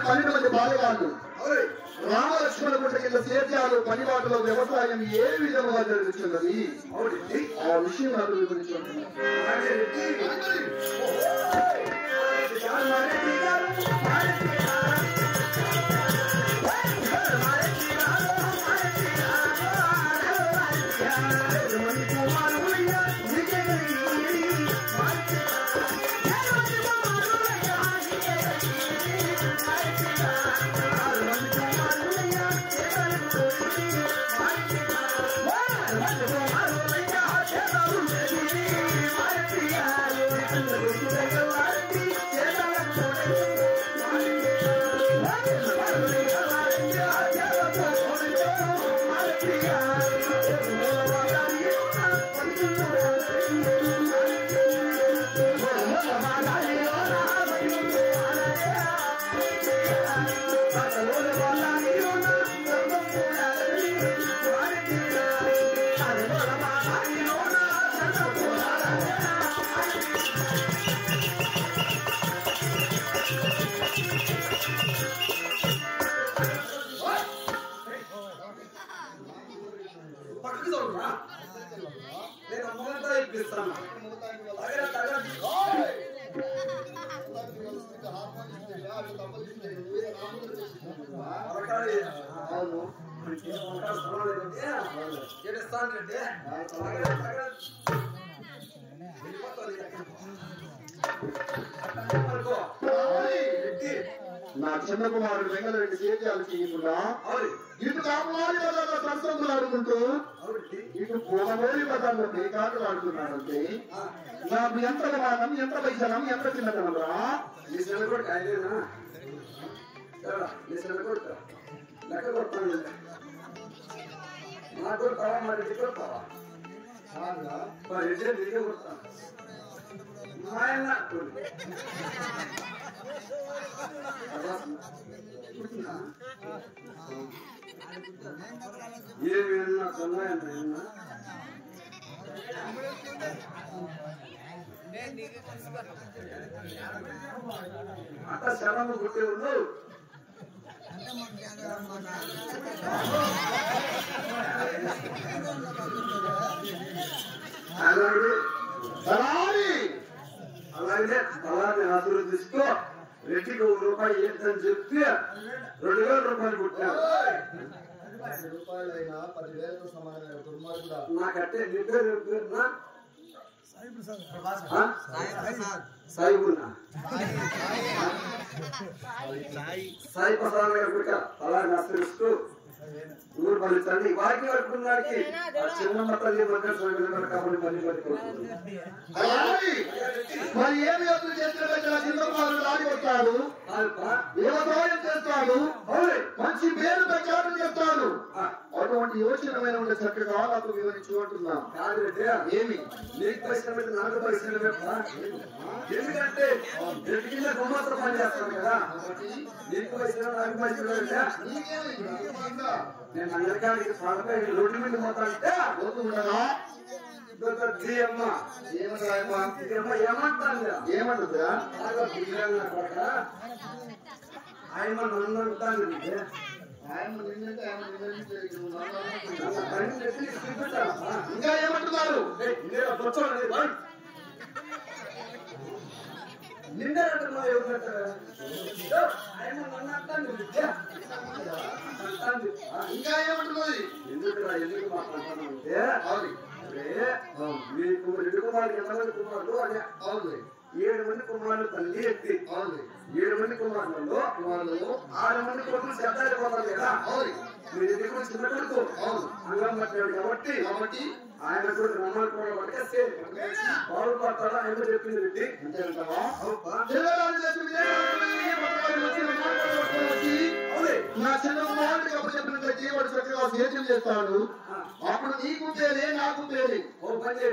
12 మంది బాలవాళ్ళు రామలక్ష్మణ గుట్ట కింద సేద్యాలు పనిబాటలో వ్యవసాయం ఏ విధముగా జరుగుతున్నది ఆ విషయం నాకు వివరించుకుంటున్నాను. నా చిన్న కుమారుడు వెంగళరెడ్డి సేద్యాలు చేయకుండా ఇటు కాపువారి బజార్లో సంస్థలు ఆడుకుంటూ ఇటు పూలమోరి బజార్లో పేకాటలు ఆడుతున్నాడంటే నాకు ఎంత మానం, ఎంత పైసనం, ఎంత చిన్నతనం రా. లెక్క కొడతాను నాకు కొడతావా మరి రెడ్డి కొడతావా మరి రెడ్డి తిరిగి కొడతాను ఏమేనా కొన్నాయన్నా అట్ట శరణు కొట్టే ఉండు అలాగే అలానే ఆశీర్వదిస్తూ రెడ్డికి ₹1 ఏంటని చెప్తే 2,000 రూపాయలు కొట్టారు. రూపాయలైనా 10,000తో సమానమైన దుర్మార్గుడా. నాకంటే నిద్ర పేరునా సాయిబున్నా సాయి ప్రసాద్ గారు కూడా అలాగే ఆశీర్వదిస్తూ ఊరు ఫలితాన్ని వాకి వరకున్నాడికి చిన్న తల్లి మంత్రి స్వామి కాబట్టి మరి ఏమి అర్థం చేస్తున్న చిన్నకుమారుడు రాని వస్తాడు, వ్యవసాయం చేస్తాడు, మంచి పేరు ప్రచారం చేస్తాడు. అటువంటి యోచనమైన ఉండే చక్కగా నాకు వివరించు అంటున్నా. ఏమి నీకు పరిశ్రమ నాకు పరిశ్రమ ఎందుకంటే కింద గుమాత్రం పని చేస్తాను కదా. నీకు పరిశ్రమ నాకు పరిశ్రమ నేను అందరికానికి స్వాగతం రోడ్డు మీద పోతాంటే ఏమంటుందా ఆయన నన్నంటాను ఇంకా ఏమంటున్నారు నిన్నే అంటున్నావు ఎవరు ఆయన నన్నంటాను ఇంకా ఏమంటున్నది ఎందుకు మాట్లాడతానంటే మీకు 2 కుమారులు ఎంతమంది కుమారులు అని 7 మంది కుమారులు తల్లి ఎత్తి 7 మంది కుమారులలో 6 మంది కొడుకులు శబ్దాలు పోతారు కదా. మీరు ఎందుకు చిన్న కొడుకు అంగం పట్టాడు కాబట్టి ఆయన కూడా రమ్మని కూడా పట్టుకొస్తే బాబు పడతాడు ఆయన చెప్పింది రెడ్డి నా చిన్న కుమారుడికి అప్పుడు చెప్పినట్లయితే వాడు చక్కగా సేద్యం చేస్తాడు. అప్పుడు నీకు పేరే నాకు పేరే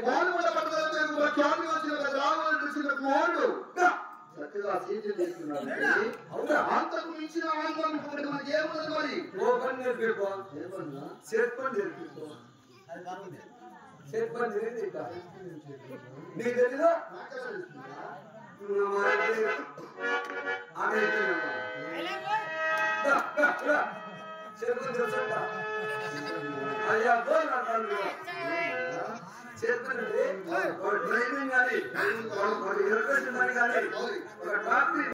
వాళ్ళు కూడా పట్టుదల వచ్చిన కుమారుడు చక్కగా సేద్యం చేస్తున్నాడు. అంతకు మించిన ఆనందం మనకి ఏమున్నది మరి ఓ పని నేర్పిపో సేట్ పని నేర్పిపో సేట్ పని తెలియదు నీకు తెలీదా అక్కడ చెరుకు తెలుసంట అయ్యా చెరుకునండి డ్రైవింగ్ కానీ ఎలక్ట్రిసిటీ కానీ ఒక డాక్టర్